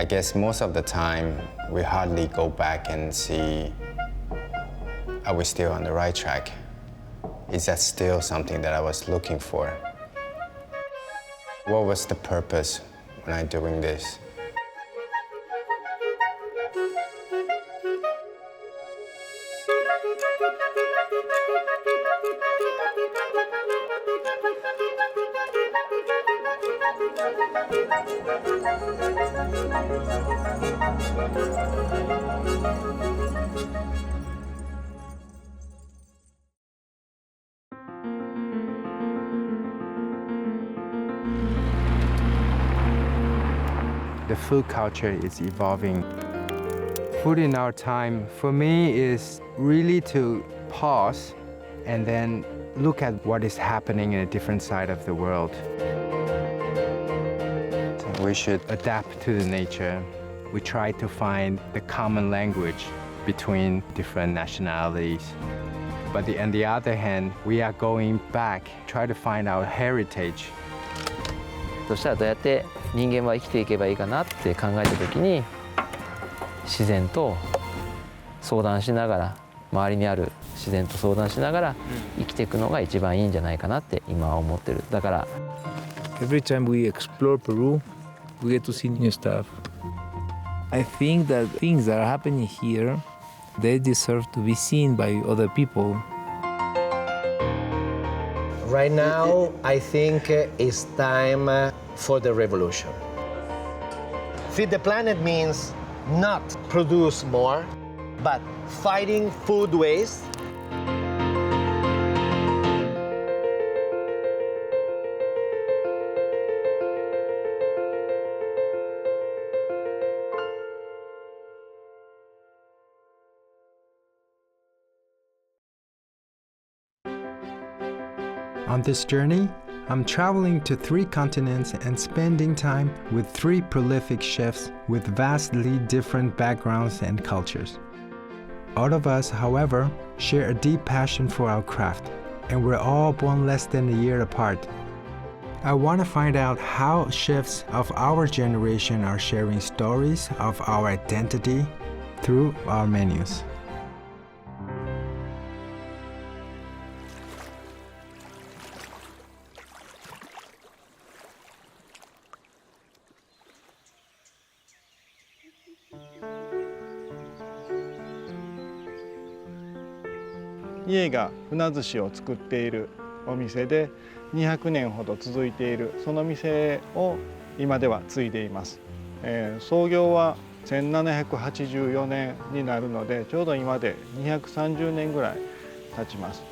I guess most of the time, we hardly go back and see, are we still on the right track? Is that still something that I was looking for? What was the purpose when I'm doing this? The food culture is evolving. Food in our time, for me, is really to pause and then look at what is happening in a different side of the world. So we should adapt to the nature. We try to find the common language between different nationalities. But on the other hand, we are going back, try to find our heritage. そしたらどうやって人間は生きていけばいいかなって考えた時に自然と相談しながら周りにある自然と相談しながら生きていくのが一番いいんじゃないかなって今は思ってる。だから Every time we explore Peru, we get to see new stuff. I think that things that are happening here, they deserve to be seen by other people. Right now, I think it's time for the revolution. Feed the planet means not produce more, but fighting food waste. On this journey, I'm traveling to 3 continents and spending time with 3 prolific chefs with vastly different backgrounds and cultures. All of us, however, share a deep passion for our craft, and we're all born less than a year apart. I want to find out how chefs of our generation are sharing stories of our identity through our menus.「家が船寿司を作っているお店で200年ほど続いているその店を今では継いでいます。創業は1784年になるのでちょうど今で230年ぐらい経ちます。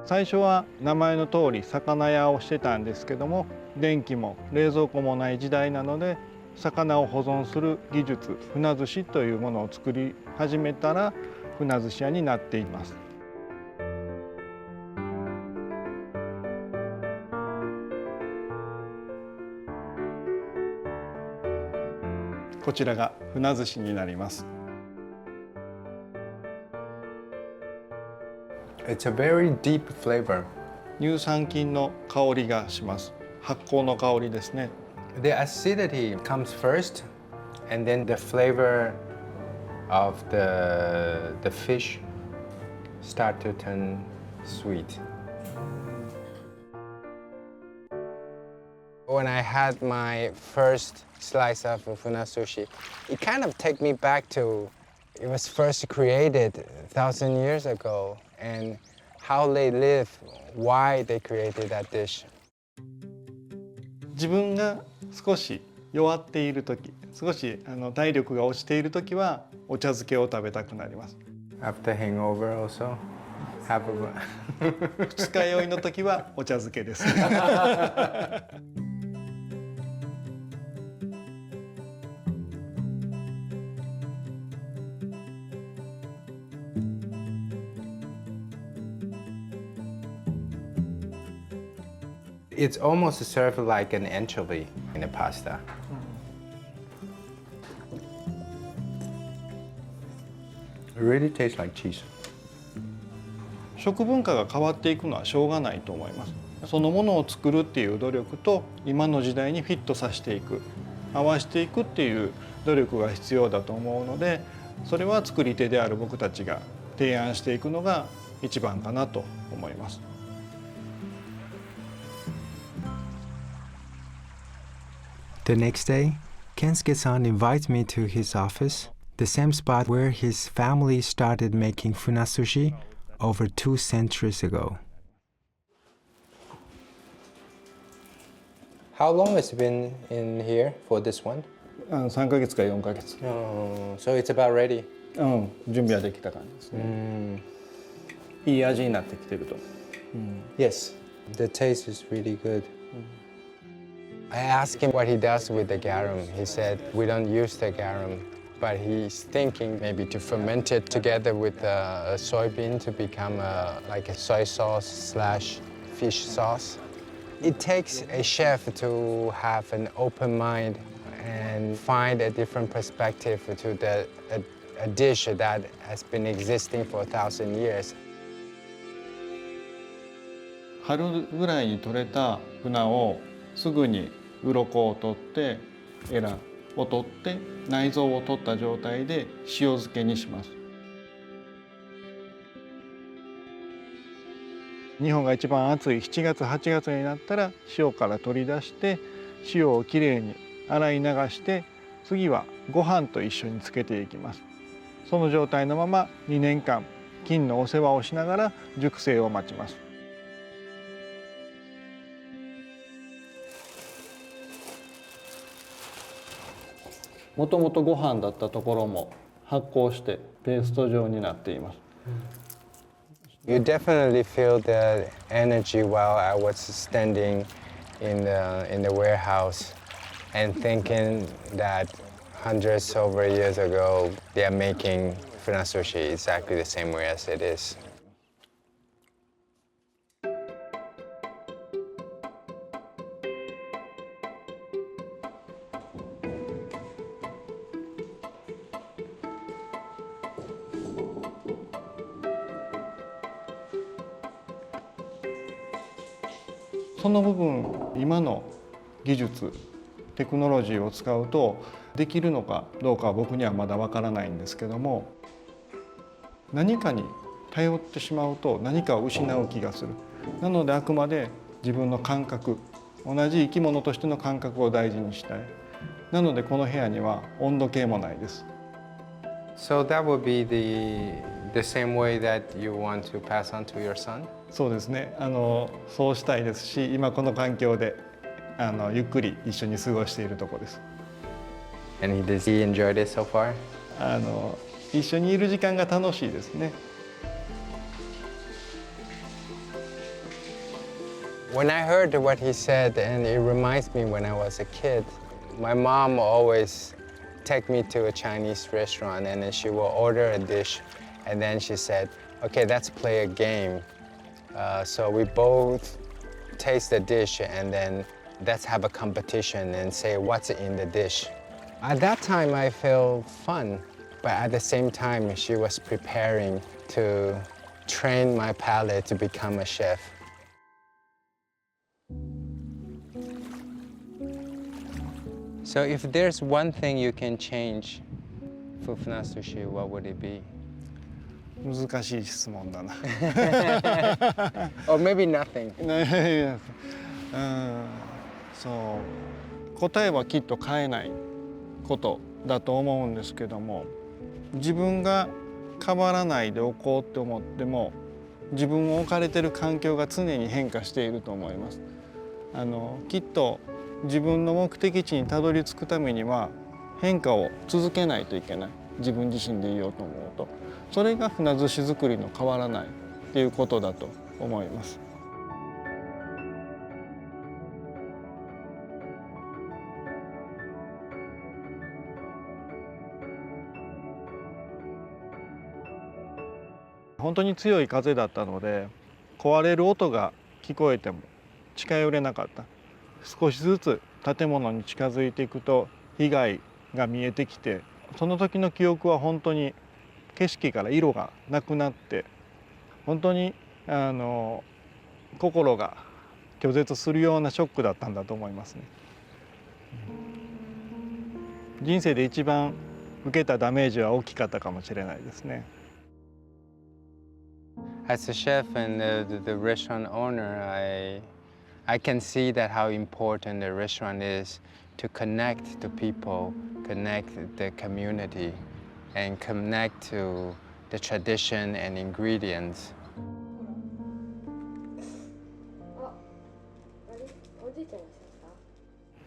最初は名前の通り魚屋をしてたんですけども、電気も冷蔵庫もない時代なので魚を保存する技術、船寿司というものを作り始めたら船寿司屋になっています。こちらが船寿司になります。It's a very deep flavor. 乳酸菌の香りがします。発酵の香りですね。The acidity comes first, and then the flavor of the fish start to turn sweet. When I had my first slice of Funa sushi, it kind of took me back to it was first created 1,000 years ago and how they live, why they created that dish. 自分が少し弱っている時、少し体力が落ちている時はお茶漬けを食べたくなります。After hangover also, have a 二日酔いの時はお茶漬けです。It's almost served like an anchovy in a pasta. It really tastes like cheese. 食文化が変わっていくのはしょうがないと思います。そのものを作るっていう努力と今の時代にフィットさせていく、合わせていくっていう努力が必要だと思うので、それは作り手である僕たちが提案していくのが一番かなと思います。The next day, Kensuke-san invites me to his office, the same spot where his family started making funasushi over 2 centuries ago. How long has it been in here for this one? 3ヶ月か4ヶ月。So it's about ready. 準備はできた感じですね。いい味になってきてると。Yes, the taste is really good. I asked him what he does with the garum. He said we don't use the garum, but he's thinking maybe to ferment it together with a soybean to become like a soy sauce / fish sauce. It takes a chef to have an open mind and find a different perspective to a dish that has been existing for 1,000 years. 春ぐらいに取れた船をすぐに鱗を取ってエラを取って内臓を取った状態で塩漬けにします。日本が一番暑い7月8月になったら塩から取り出して塩をきれいに洗い流して次はご飯と一緒につけていきます。その状態のまま2年間菌のお世話をしながら熟成を待ちます。もともとご飯だったところも発酵してペースト状になっています。You definitely feel the energy while I was standing in the warehouse and thinking that hundreds over years ago they are making funasushi exactly the same way as it is.その部分今の技術テクノロジーを使うとできるのかどうかは僕にはまだわからないんですけども、何かに頼ってしまうと何かを失う気がする。なのであくまで自分の感覚、同じ生き物としての感覚を大事にしたい。なのでこの部屋には温度計もないです。So that would be the same way that you want to pass on to your son? そうですね。そうしたいですし、今この環境でゆっくり一緒に過ごしているところです。And does he enjoy it so far? 一緒にいる時間が楽しいですね。When I heard what he said, and it reminds me when I was a kid, my mom always take me to a Chinese restaurant and then she will order a dish and then she said, okay, let's play a game. So we both taste the dish and then let's have a competition and say what's in the dish. At that time I felt fun, but at the same time she was preparing to train my palate to become a chef. So if there's one thing you can change for funasushi, what would it be? 難しい質問だな。Or maybe nothing. そう、答えはきっと変えないことだと思うんですけども、自分が変わらないでおこうって思っても自分を置かれてる環境が常に変化していると思います。きっと自分の目的地にたどり着くためには変化を続けないといけない。自分自身でいようと思うと、それが船寿司作りの変わらないっていうことだと思います。本当に強い風だったので壊れる音が聞こえても近寄れなかった。少しずつ建物に近づいていくと被害が見えてきて、その時の記憶は本当に景色から色がなくなって、本当に心が拒絶するようなショックだったんだと思いますね。人生で一番受けたダメージは大きかったかもしれないですね。As a chef and the restaurant owner, I can see that how important the restaurant is to connect the people, connect the community, and connect to the tradition and ingredients.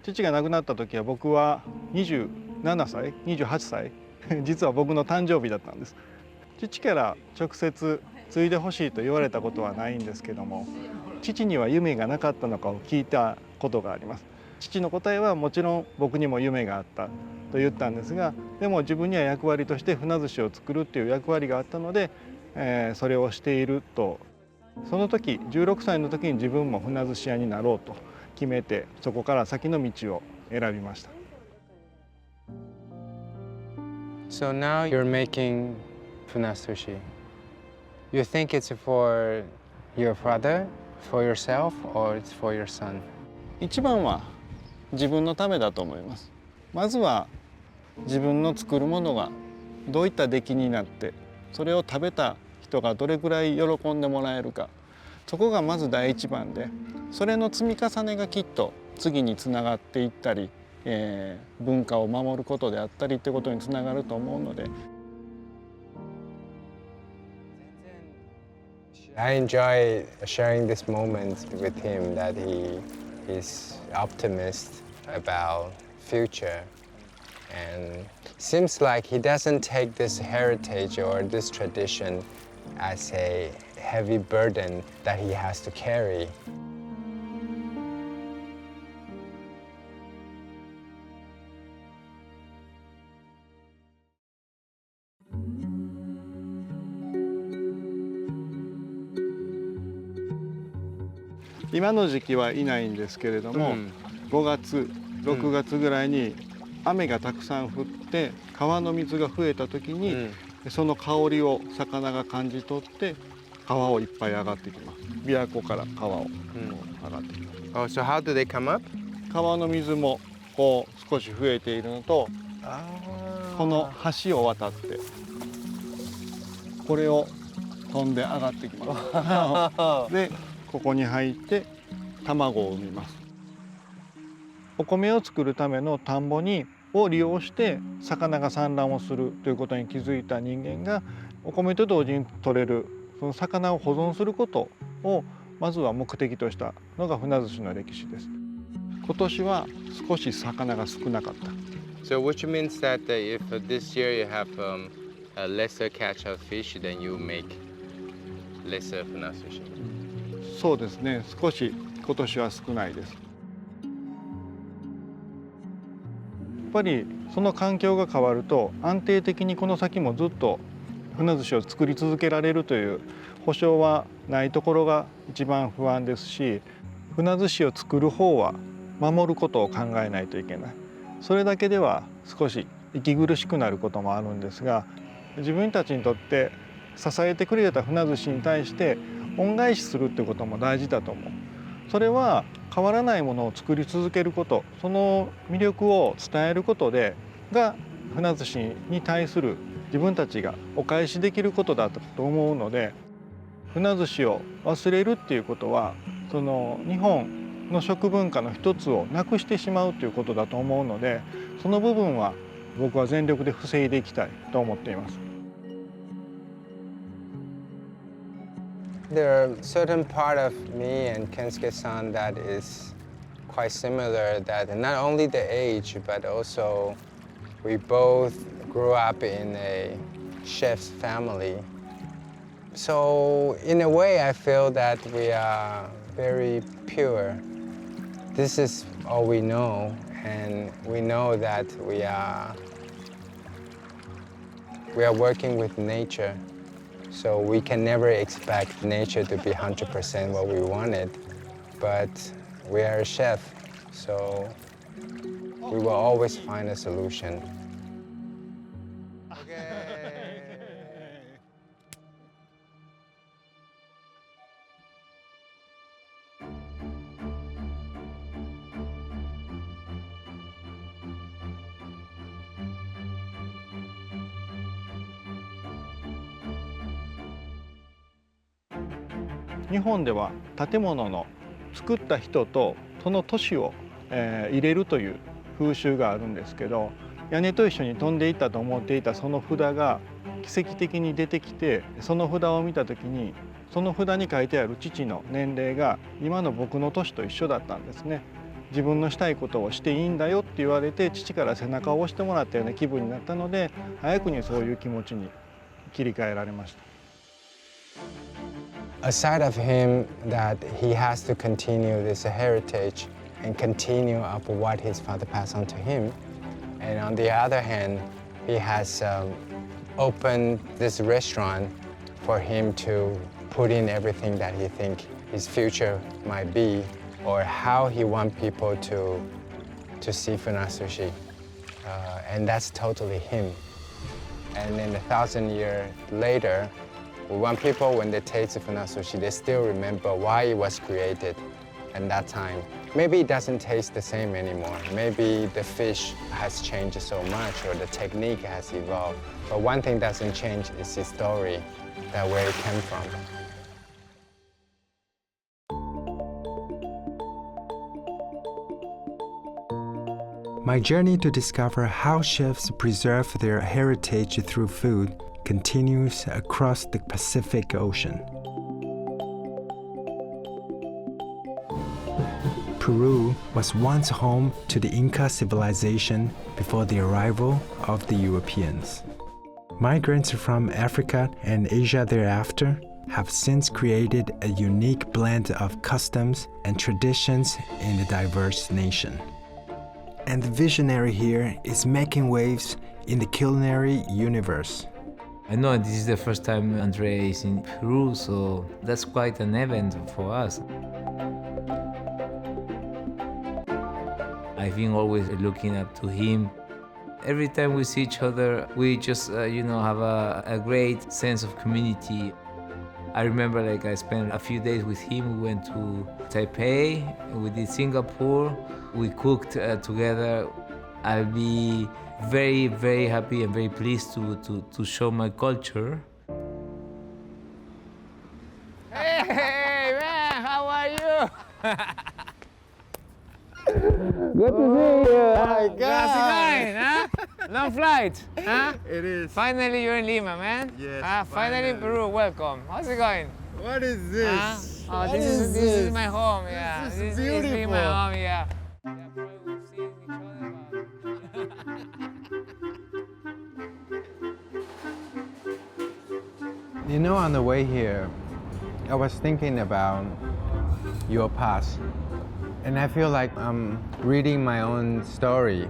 父が亡くなった時は僕は27歳、28歳実は僕の誕生日だったんです。父から直接継いでほしいと言われたことはないんですけども、父には夢がなかったのかを聞いたことがあります。父の答えはもちろん僕にも夢があったと言ったんですが、でも自分には役割として船寿司を作るっていう役割があったので、それをしていると。その時16歳の時に自分も船寿司屋になろうと決めて、そこから先の道を選びました。So now you're making tuna sushi. You think it's for your father, for yourself, or it's for your son? 一番は自分のためだと思います。まずは自分の作るものがどういった出来になって、それを食べた人がどれくらい喜んでもらえるか、そこがまず第一番で、それの積み重ねがきっと次につながっていったり、文化を守ることであったりということにつながると思うので。I enjoy sharing this moment with him, that he is optimist about future, and seems like he doesn't take this heritage or this tradition as a heavy burden that he has to carry. 今の時期はいないんですけれども、5月6月ぐらいに雨がたくさん降って川の水が増えた時に、その香りを魚が感じ取って川をいっぱい上がってきます。琵琶湖から川を上がってきます。Oh, so how do they come up? 川の水もこう少し増えているのと、この橋を渡ってこれを飛んで上がってきます。でここに入って卵を産みます。お米を作るための田んぼを利用して魚が産卵をするということに気づいた人間が、お米と同時に取れるその魚を保存することをまずは目的としたのが船寿司の歴史です。今年は少し魚が少なかった。So which means that if this year you have a lesser catch of fish, then you make lesser tuna sushi. そうですね、少し今年は少ないです。やっぱりその環境が変わると安定的にこの先もずっと船寿司を作り続けられるという保証はないところが一番不安ですし、船寿司を作る方は守ることを考えないといけない。それだけでは少し息苦しくなることもあるんですが、自分たちにとって支えてくれた船寿司に対して恩返しするってことも大事だと思う。それは変わらないものを作り続けること、その魅力を伝えることが船寿司に対する自分たちがお返しできることだと思うので、船寿司を忘れるっていうことはその日本の食文化の一つをなくしてしまうということだと思うので、その部分は僕は全力で防いでいきたいと思っています。There are certain part of me and Kensuke-san that is quite similar, that not only the age, but also we both grew up in a chef's family. So in a way, I feel that we are very pure. This is all we know, and we know that we are working with nature. So we can never expect nature to be 100% what we wanted, but we are a chef, so we will always find a solution. 日本では建物の作った人とその年を、入れるという風習があるんですけど、屋根と一緒に飛んでいったと思っていたその札が奇跡的に出てきて、その札を見た時にその札に書いてある父の年齢が今の僕の年と一緒だったんですね。自分のしたいことをしていいんだよって言われて、父から背中を押してもらったような気分になったので、早くにそういう気持ちに切り替えられました。Aside of him that he has to continue this heritage and continue up what his father passed on to him, and on the other hand, he has opened this restaurant for him to put in everything that he think his future might be, or how he want people to see Funa Sushi, and that's totally him. And then 1,000 years later, we want people, when they taste Funa Sushi, they still remember why it was created at that time. Maybe it doesn't taste the same anymore. Maybe the fish has changed so much, or the technique has evolved. But one thing doesn't change is the story, that where it came from. My journey to discover how chefs preserve their heritage through food continues across the Pacific Ocean. Peru was once home to the Inca civilization before the arrival of the Europeans. Migrants from Africa and Asia thereafter have since created a unique blend of customs and traditions in the diverse nation. And the visionary here is making waves in the culinary universe. I know this is the first time André is in Peru, so that's quite an event for us. I've been always looking up to him. Every time we see each other, we just, have a great sense of community. I remember I spent a few days with him. We went to Taipei, we did Singapore, we cooked together. I'll be very, very happy and very pleased to show my culture. Hey man, how are you? Good to see you. Oh my God. How's it going, huh? Long flight, huh? It is. Finally you're in Lima, man. Yes, Finally in Peru, welcome. How's it going? What is Huh? this? Oh, What this is my home, yeah. This is This is beautiful. my home, yeah. Yeah, probably we've seen each other, You know, on the way here, I was thinking about your past. And I feel like I'm reading my own story.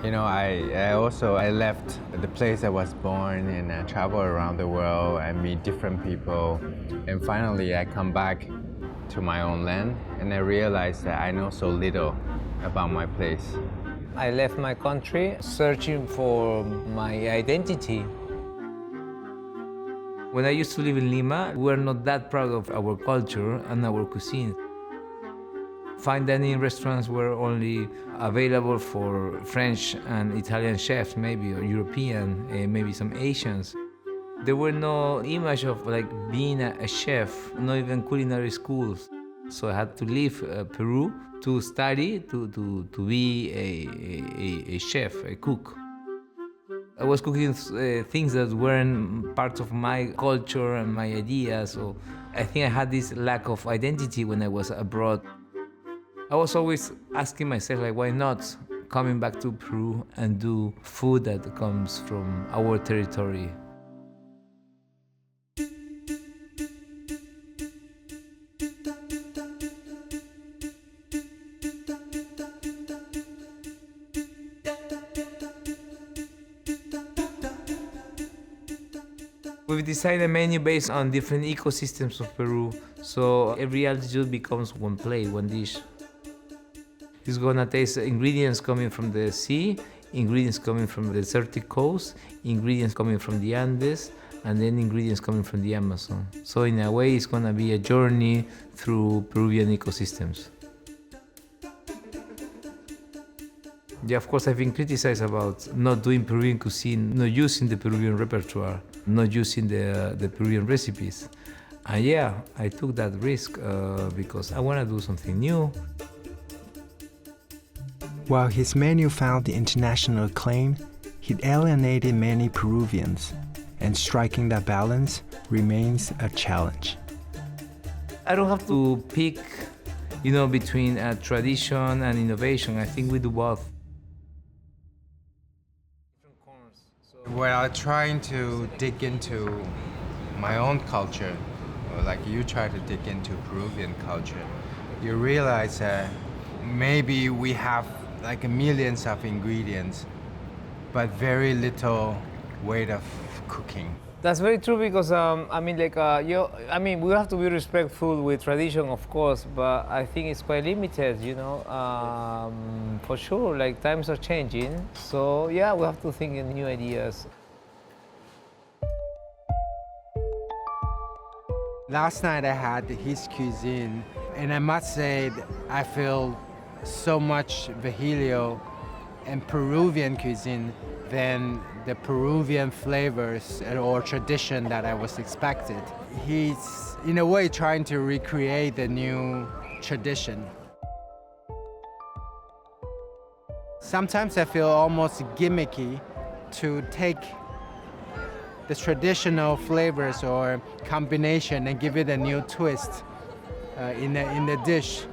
You know, I left the place I was born and I travel around the world. I meet different people. And finally, I come back to my own land and I realize that I know so little about my place. I left my country searching for my identity. When I used to live in Lima, we were not that proud of our culture and our cuisine. Fine dining restaurants were only available for French and Italian chefs, maybe, or European, maybe some Asians. There were no image of being a chef, not even culinary schools. So I had to leave Peru to study, to be a chef, a cook. I was cooking things that weren't part of my culture and my ideas, so I think I had this lack of identity when I was abroad. I was always asking myself, why not coming back to Peru and do food that comes from our territory? We've designed a menu based on different ecosystems of Peru, so every altitude becomes one plate, one dish. It's gonna taste ingredients coming from the sea, ingredients coming from the desertic coast, ingredients coming from the Andes, and then ingredients coming from the Amazon. So in a way, it's gonna be a journey through Peruvian ecosystems. Yeah, of course, I've been criticized about not doing Peruvian cuisine, not using the Peruvian repertoire, not using the Peruvian recipes. And yeah, I took that risk because I want to do something new. While his menu found international acclaim, it alienated many Peruvians, and striking that balance remains a challenge. I don't have to pick, between tradition and innovation. I think we do both. While trying to dig into my own culture, or like you try to dig into Peruvian culture, you realize that maybe we have like millions of ingredients, but very little way of cooking. That's very true because we have to be respectful with tradition, of course, but I think it's quite limited, for sure. Like times are changing, so yeah, we have to think in new ideas. Last night I had his cuisine, and I must say I feel so much Vigilio and Peruvian cuisine than the Peruvian flavors or tradition that I was expected. He's, in a way, trying to recreate the new tradition. Sometimes I feel almost gimmicky to take the traditional flavors or combination and give it a new twist in the dish.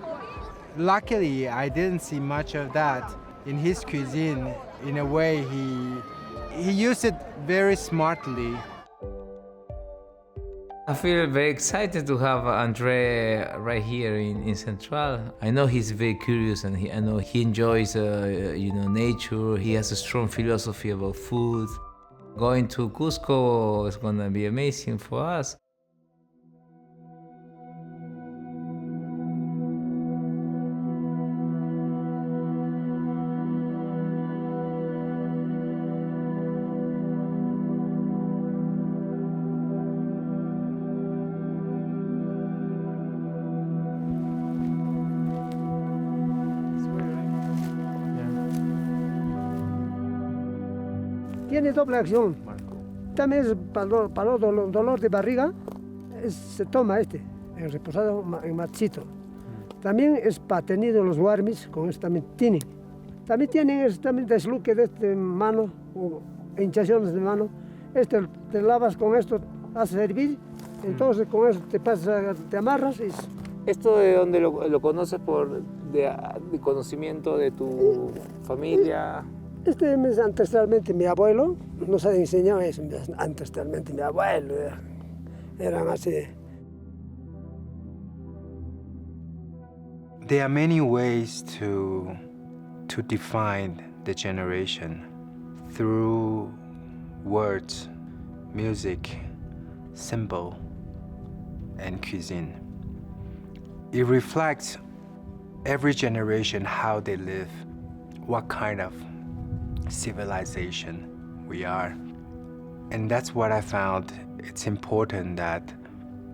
Luckily, I didn't see much of that in his cuisine. In a way, he used it very smartly. I feel very excited to have André right here in Central. I know he's very curious, and I know he enjoys, nature. He has a strong philosophy about food. Going to Cusco is gonna be amazing for us. Tiene doble acción. También es para el dolor de barriga, se toma en reposado en machito. También es para tener los warmis, con esto también tienen. También tienen también desluque de mano, o hinchaciones de mano. Te lavas con esto, haces hervir, entonces con eso te amarras y... ¿Esto de dónde lo conoces de conocimiento de tu familia? Es ancestralmente mi abuelo, nos ha enseñado eso, ancestralmente mi abuelo, eran así. There are many ways to define the generation through words, music, symbol, and cuisine. It reflects every generation how they live, what kind of civilization we are. And that's what I found. It's important that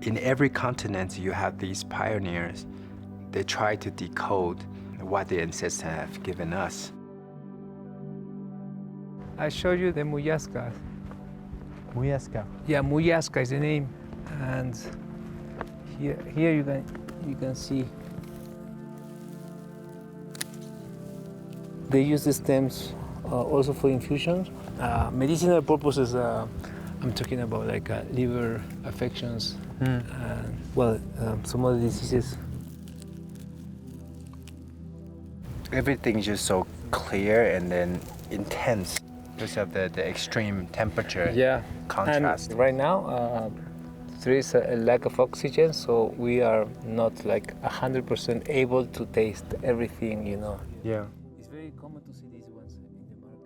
in every continent you have these pioneers. They try to decode what the ancestors have given us. I showed you the muyasca. Muyasca. Yeah, muyasca is the name, and here you can see they use the stems also for infusion. Medicinal purposes, I'm talking about like liver affections, some other diseases. Everything's just so clear and then intense because of the extreme temperature contrast. And right now, there is a lack of oxygen, so we are not like 100% able to taste everything, Yeah. It's very common to see these ones in the market.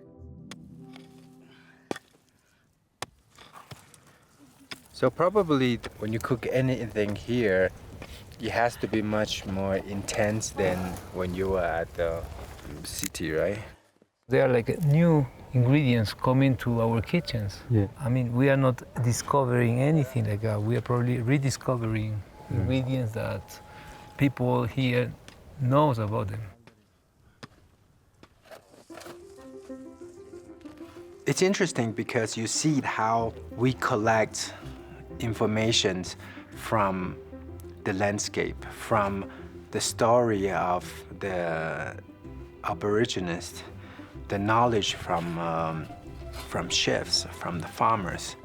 So probably when you cook anything here, it has to be much more intense than when you were at the city, right? They are like new ingredients coming to our kitchens. Yeah. I mean, we are not discovering anything like that. We are probably rediscovering ingredients that people here knows about them. It's interesting because you see how we collect information from the landscape, from the story of the aborigines, the knowledge from chefs, from the farmers,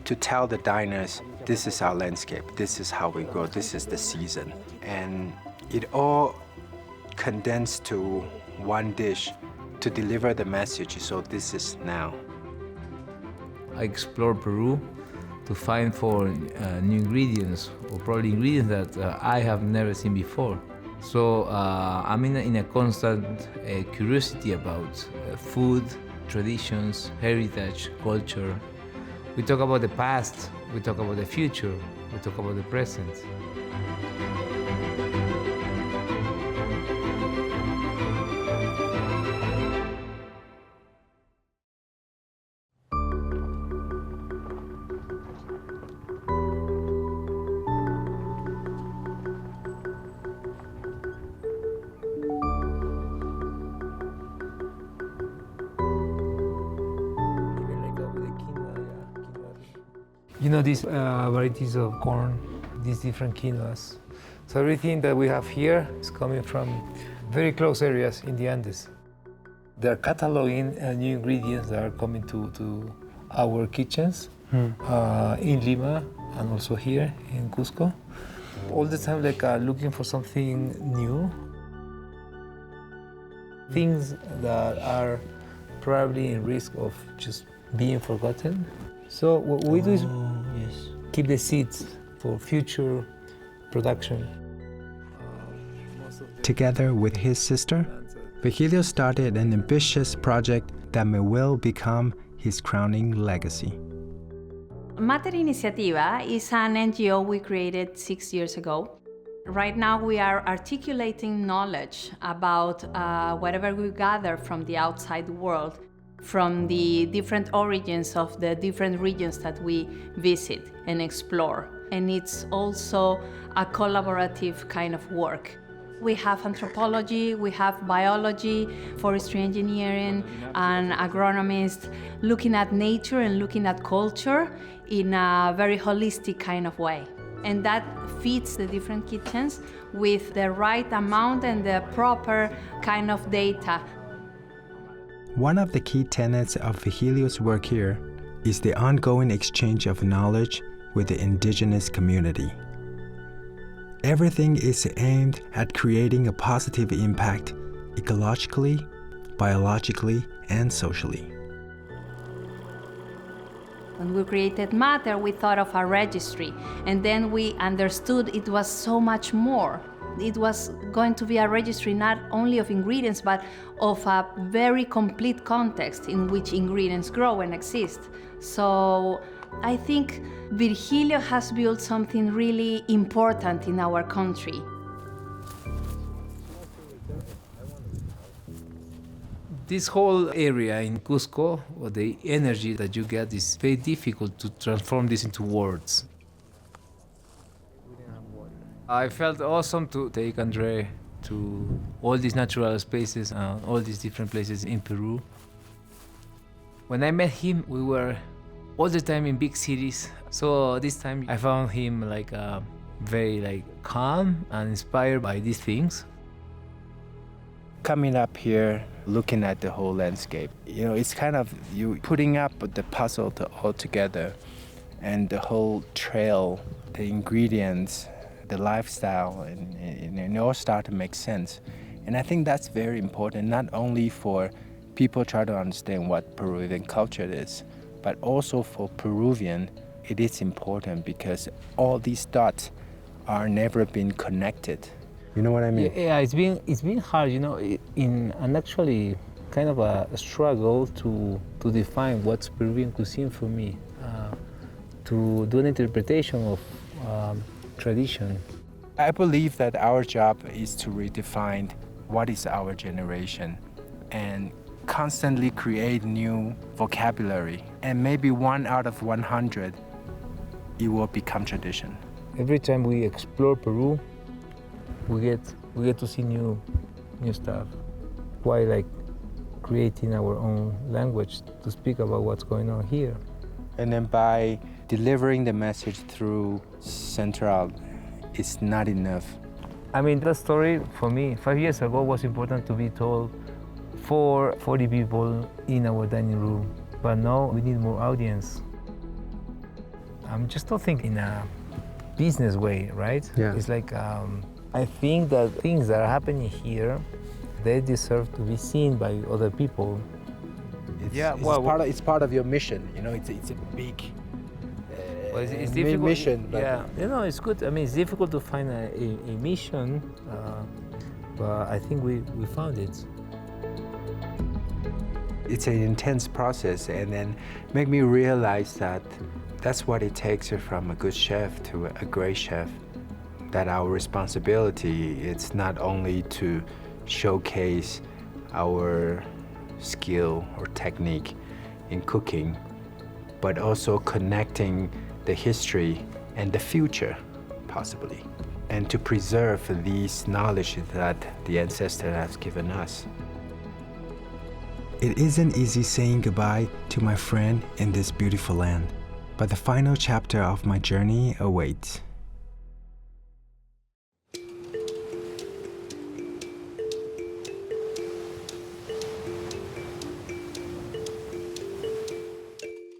to tell the diners, this is our landscape, this is how we grow, this is the season. And it all condensed to one dish to deliver the message, so this is now. I explore Peru to find for new ingredients, or probably ingredients that I have never seen before. So I'm in a constant curiosity about food, traditions, heritage, culture. We talk about the past, we talk about the future, we talk about the present. You know these varieties of corn, these different quinoas. So everything that we have here is coming from very close areas in the Andes. They're cataloging new ingredients that are coming to our kitchens in Lima and also here in Cusco. All the time looking for something new. Things that are probably in risk of just being forgotten. So what we do is keep the seeds for future production. Together with his sister, Virgilio started an ambitious project that may well become his crowning legacy. Mater Iniciativa is an NGO we created 6 years ago. Right now we are articulating knowledge about whatever we gather from the outside world, from the different origins of the different regions that we visit and explore. And it's also a collaborative kind of work. We have anthropology, we have biology, forestry engineering, and agronomists looking at nature and looking at culture in a very holistic kind of way. And that feeds the different kitchens with the right amount and the proper kind of data. One of the key tenets of Virgilio's work here is the ongoing exchange of knowledge with the indigenous community. Everything is aimed at creating a positive impact ecologically, biologically, and socially. When we created Mater, we thought of a registry, and then we understood it was so much more. It was going to be a registry not only of ingredients, but of a very complete context in which ingredients grow and exist. So I think Virgilio has built something really important in our country. This whole area in Cusco, or the energy that you get, is very difficult to transform this into words. I felt awesome to take André to all these natural spaces and all these different places in Peru. When I met him, we were all the time in big cities. So this time I found him very calm and inspired by these things. Coming up here, looking at the whole landscape, it's kind of you putting up the puzzle all together, and the whole trail, the ingredients, the lifestyle, and it all start to make sense. And I think that's very important, not only for people try to understand what Peruvian culture is, but also for Peruvian, it is important because all these dots are never been connected. You know what I mean? Yeah, it's been hard, and actually kind of a struggle to define what's Peruvian cuisine for me, to do an interpretation of tradition. I believe that our job is to redefine what is our generation and constantly create new vocabulary. And maybe 1 out of 100, it will become tradition. Every time we explore Peru, we get to see new stuff. Why creating our own language to speak about what's going on here. And then by delivering the message through Central is not enough. I mean, the story for me 5 years ago was important to be told for 40 people in our dining room. But now we need more audience. I'm just not thinking in a business way, right? Yeah. It's like, I think that things that are happening here, they deserve to be seen by other people. It's part of your mission. You know, it's a big Well, it's difficult. mission. But Yeah, you know, it's good. I mean, it's difficult to find a mission, but I think we found it. it's an intense process, and then make me realize that that's what it takes from a good chef to a great chef. That our responsibility, it's not only to showcase our skill or technique in cooking, but also connecting the history and the future, possibly, and to preserve these knowledge that the ancestor has given us. It isn't easy saying goodbye to my friend in this beautiful land, but the final chapter of my journey awaits.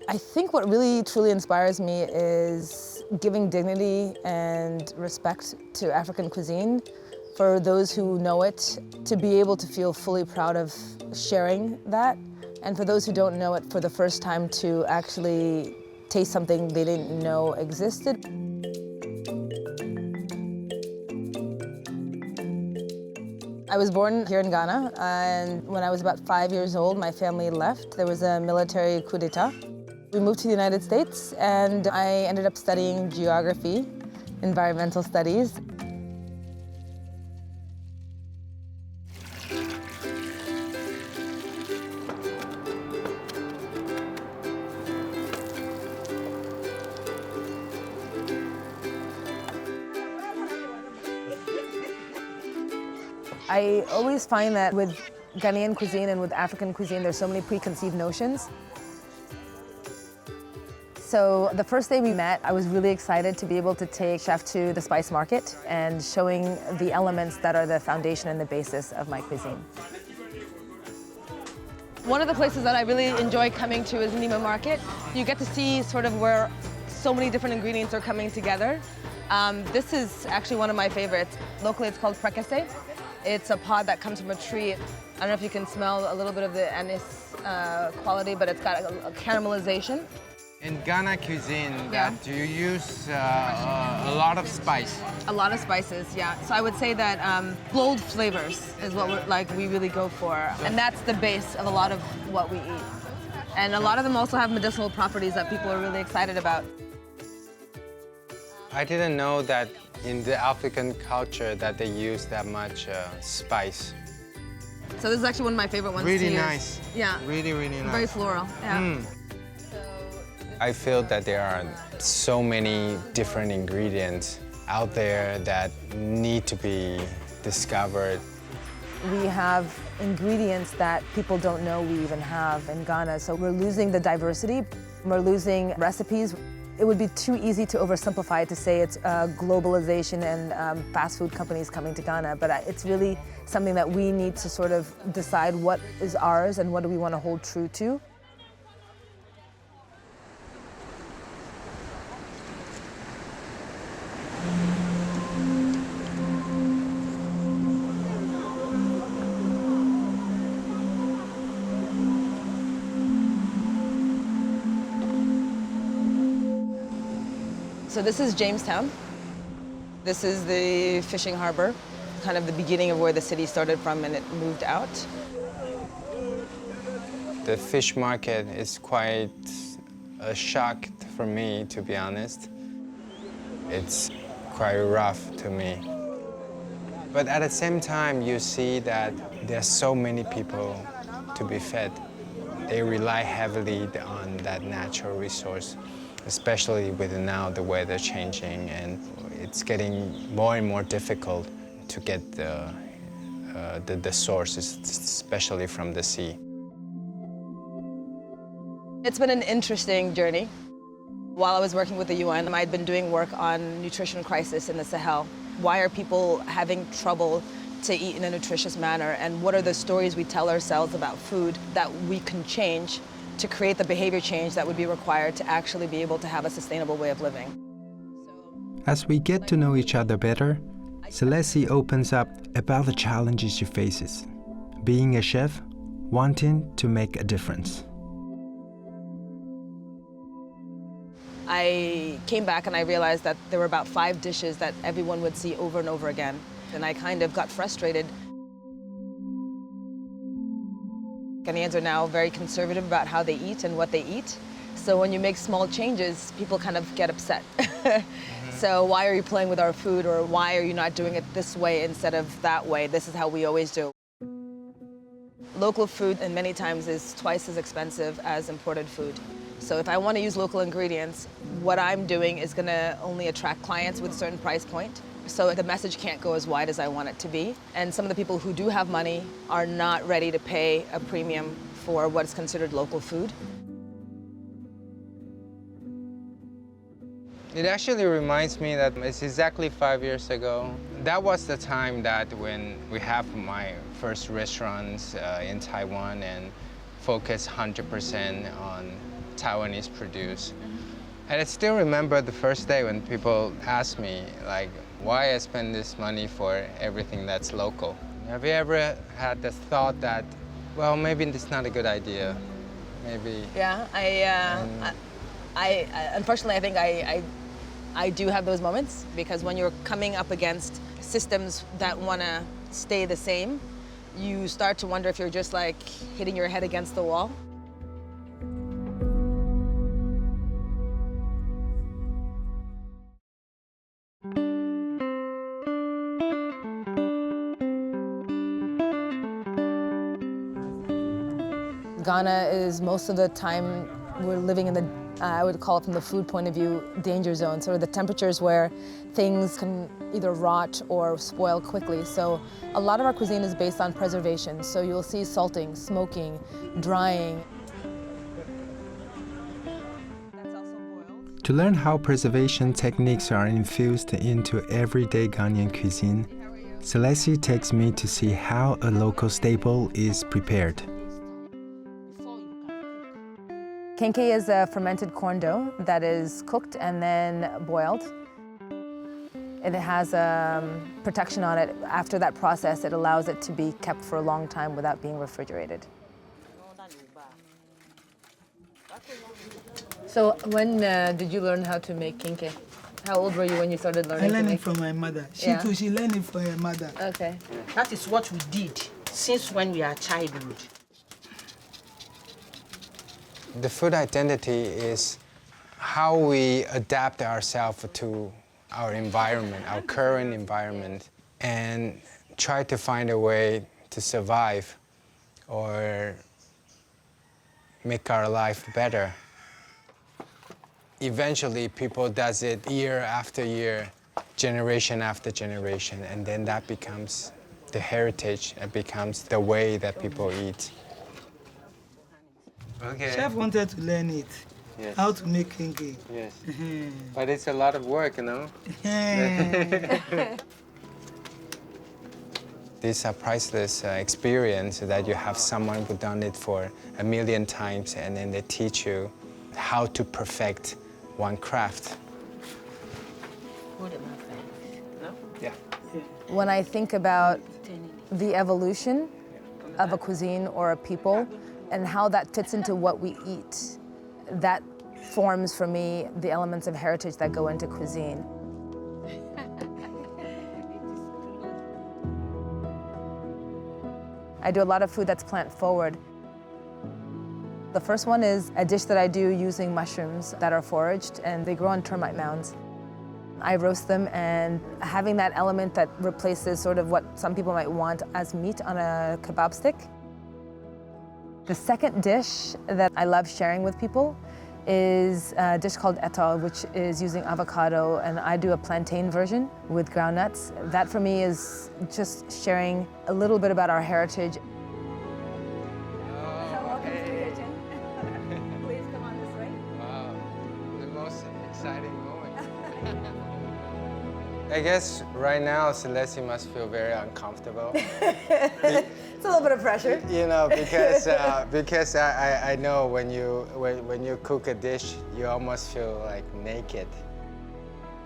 I think what really truly inspires me is giving dignity and respect to African cuisine for those who know it, to be able to feel fully proud of sharing that, and for those who don't know it for the first time to actually taste something they didn't know existed. I was born here in Ghana, and when I was about 5 years old, my family left. There was a military coup d'etat. We moved to the United States, and I ended up studying geography, environmental studies. I always find that with Ghanaian cuisine and with African cuisine, there's so many preconceived notions. So the first day we met, I was really excited to be able to take Chef to the spice market and showing the elements that are the foundation and the basis of my cuisine. One of the places that I really enjoy coming to is Nima Market. You get to see sort of where so many different ingredients are coming together. This is actually one of my favorites. Locally, it's called prekese. It's a pod that comes from a tree. I don't know if you can smell a little bit of the anise quality, but it's got a caramelization. In Ghana cuisine, do you use a lot of spice? A lot of spices, yeah. So I would say that bold flavors is what we really go for. And that's the base of a lot of what we eat. And a lot of them also have medicinal properties that people are really excited about. I didn't know that in the African culture that they use that much spice. So this is actually one of my favorite ones to use. Really nice. Yeah. Really, really nice. Very floral, yeah. I feel that there are so many different ingredients out there that need to be discovered. We have ingredients that people don't know we even have in Ghana, so we're losing the diversity. We're losing recipes. It would be too easy to oversimplify it to say it's globalization and fast food companies coming to Ghana, but it's really something that we need to sort of decide what is ours and what do we want to hold true to. So this is Jamestown. This is the Fishing Harbour, kind of the beginning of where the city started from and it moved out. The fish market is quite a shock for me, to be honest. It's quite rough to me. But at the same time, you see that there's so many people to be fed. They rely heavily on that natural resource, especially with now the weather changing, and it's getting more and more difficult to get the sources, especially from the sea. It's been an interesting journey. While I was working with the UN, I'd been doing work on nutrition crisis in the Sahel. Why are people having trouble to eat in a nutritious manner? And what are the stories we tell ourselves about food that we can change to create the behavior change that would be required to actually be able to have a sustainable way of living? As we get to know each other better, Celeste opens up about the challenges she faces, being a chef, wanting to make a difference. I came back and I realized that there were about 5 dishes that everyone would see over and over again. And I kind of got frustrated. Ghanaians are now very conservative about how they eat and what they eat. So when you make small changes, people kind of get upset. So why are you playing with our food, or why are you not doing it this way instead of that way? This is how we always do. Local food, and many times, is twice as expensive as imported food. So if I want to use local ingredients, what I'm doing is going to only attract clients with a certain price point. So the message can't go as wide as I want it to be. And some of the people who do have money are not ready to pay a premium for what's considered local food. It actually reminds me that it's exactly 5 years ago. That was the time that when we have my first restaurants in Taiwan and focus 100% on Taiwanese produce. And I still remember the first day when people asked me, like, why I spend this money for everything that's local. Have you ever had the thought that, well, maybe it's not a good idea? Maybe. Yeah, I unfortunately, I think I do have those moments, because when you're coming up against systems that want to stay the same, you start to wonder if you're just like hitting your head against the wall. Ghana is, most of the time, we're living in the, I would call it from the food point of view, danger zone. So the temperatures where things can either rot or spoil quickly. So a lot of our cuisine is based on preservation. So you'll see salting, smoking, drying. To learn how preservation techniques are infused into everyday Ghanaian cuisine, Celeste takes me to see how a local staple is prepared. Kenkey is a fermented corn dough that is cooked and then boiled. It has protection on it. After that process, it allows it to be kept for a long time without being refrigerated. So when did you learn how to make kenkey? How old were you when you started learning? I learned it from my mother. She learned it from her mother. Okay. That is what we did since when we are childhood. The food identity is how we adapt ourselves to our environment, our current environment, and try to find a way to survive or make our life better. Eventually, people does it year after year, generation after generation, and then that becomes the heritage. It becomes the way that people eat. Okay. Chef wanted to learn it, how to make kenkey. Yes. But it's a lot of work, you know? These are priceless experience that you have someone who done it for 1,000,000 times, and then they teach you how to perfect one craft. Yeah. When I think about the evolution of a cuisine or a people and how that fits into what we eat, that forms for me the elements of heritage that go into cuisine. I do a lot of food that's plant forward. The first one is a dish that I do using mushrooms that are foraged, and they grow on termite mounds. I roast them, and having that element that replaces sort of what some people might want as meat on a kebab stick. The second dish that I love sharing with people is a dish called etol, which is using avocado, and I do a plantain version with ground nuts. That for me is just sharing a little bit about our heritage. Please come on this way. Wow, the most I guess right now Celeste must feel very uncomfortable. It's a little bit of pressure. You know, because I know when you cook a dish, you almost feel like naked.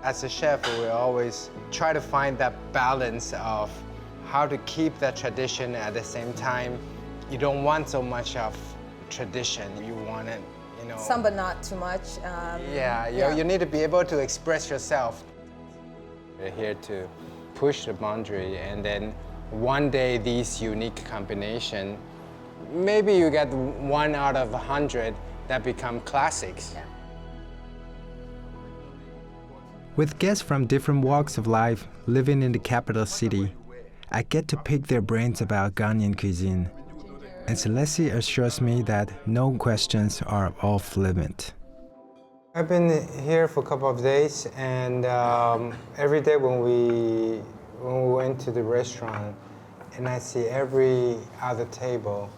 As a chef, we always try to find that balance of how to keep that tradition at the same time. You don't want so much of tradition. You want it, you know. Some, but not too much. You need to be able to express yourself. We're here to push the boundary, and then one day these unique combination, maybe you get 1 out of 100 that become classics. Yeah. With guests from different walks of life living in the capital city, I get to pick their brains about Ghanaian cuisine. And Celeste assures me that no questions are off limit. I've been here for a couple of days, and every day when we went to the restaurant, and I see every other table,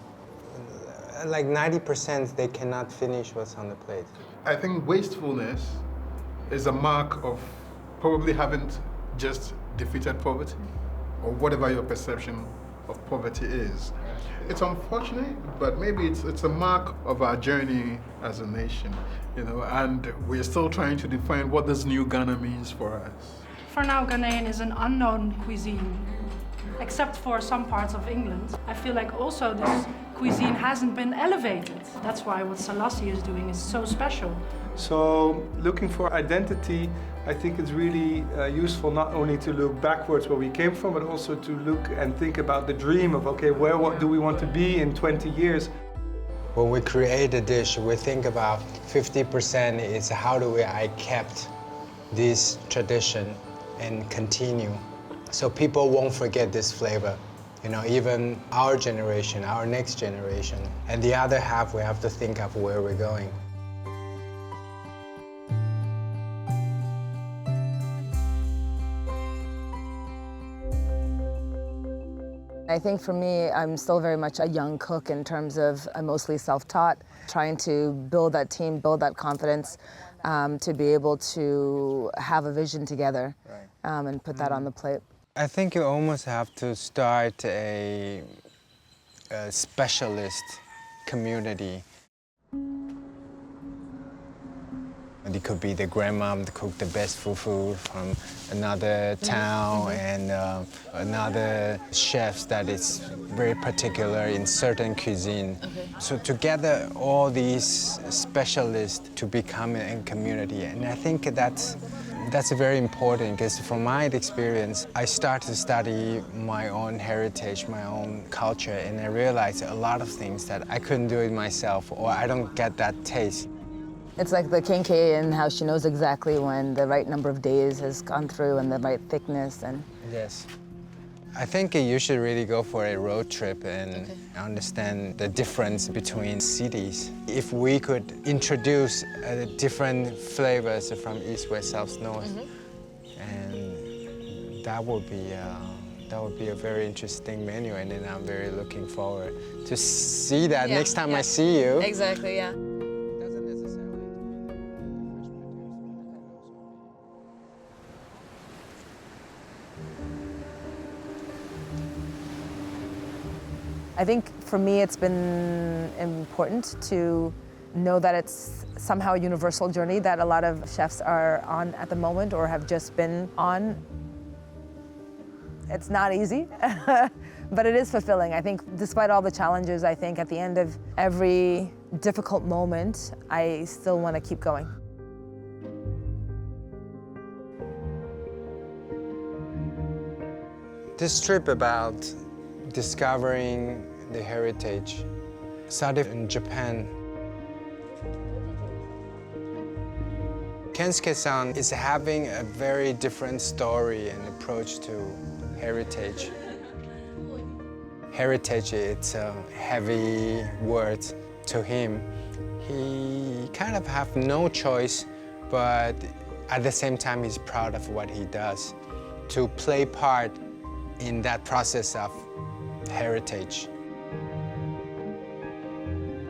like 90% they cannot finish what's on the plate. I think wastefulness is a mark of probably haven't just defeated poverty, or whatever your perception of poverty is. It's unfortunate, but maybe it's a mark of our journey as a nation, you know, and we're still trying to define what this new Ghana means for us. For now, Ghanaian is an unknown cuisine, except for some parts of England. I feel like also this cuisine hasn't been elevated. That's why what Selassie is doing is so special. So looking for identity, I think it's really useful not only to look backwards where we came from, but also to look and think about the dream of, okay, what do we want to be in 20 years? When we create a dish, we think about 50% is how do I kept this tradition and continue, so people won't forget this flavor. You know, even our generation, our next generation. And the other half, we have to think of where we're going. I think for me, I'm still very much a young cook in terms of I'm mostly self-taught, trying to build that team, build that confidence, to be able to have a vision together and put that on the plate. I think you almost have to start a specialist community. It could be the grandmom to cook the best fufu from another town, and another chefs that is very particular in certain cuisine. Okay. So together all these specialists to become a community, and I think that's very important, because from my experience, I started to study my own heritage, my own culture, and I realized a lot of things that I couldn't do it myself, or I don't get that taste. It's like the kenkey and how she knows exactly when the right number of days has gone through and the right thickness. And yes. I think you should really go for a road trip and understand the difference between cities. If we could introduce different flavors from East, West, South, North, and that would be a very interesting menu, and then I'm very looking forward to see that next time I see you. Exactly, yeah. I think for me it's been important to know that it's somehow a universal journey that a lot of chefs are on at the moment or have just been on. It's not easy, but it is fulfilling. I think despite all the challenges, I think at the end of every difficult moment, I still want to keep going. This trip about discovering the heritage started in Japan. Kensuke-san is having a very different story and approach to heritage. Heritage, it's a heavy word to him. He kind of have no choice, but at the same time he's proud of what he does, to play part in that process of heritage.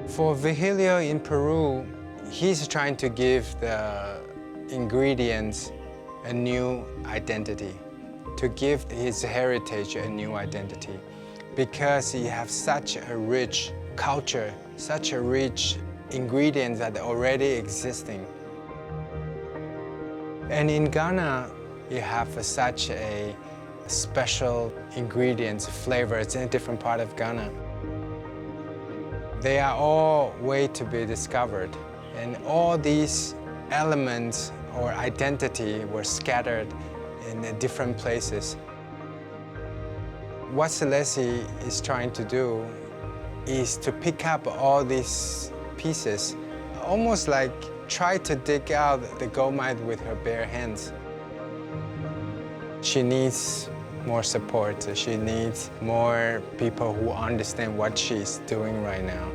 For Virgilio in Peru, he's trying to give the ingredients a new identity, to give his heritage a new identity, because he has such a rich culture, such a rich ingredients that are already existing. And in Ghana, you have such a special ingredients, flavors in a different part of Ghana. They are all way to be discovered, and all these elements or identity were scattered in different places. What Celeste is trying to do is to pick up all these pieces, almost like try to dig out the gold mine with her bare hands. She needs more support. She needs more people who understand what she's doing right now.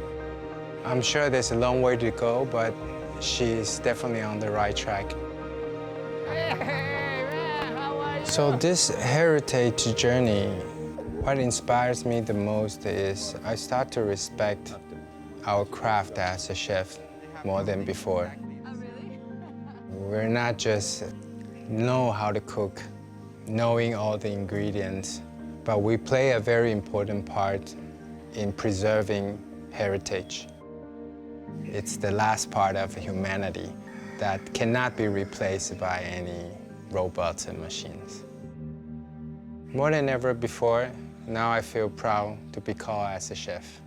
I'm sure there's a long way to go, but she's definitely on the right track. So this heritage journey, what inspires me the most is I start to respect our craft as a chef more than before. We're not just know how to cook, knowing all the ingredients, but we play a very important part in preserving heritage. It's the last part of humanity that cannot be replaced by any robots and machines. More than ever before, now I feel proud to be called as a chef.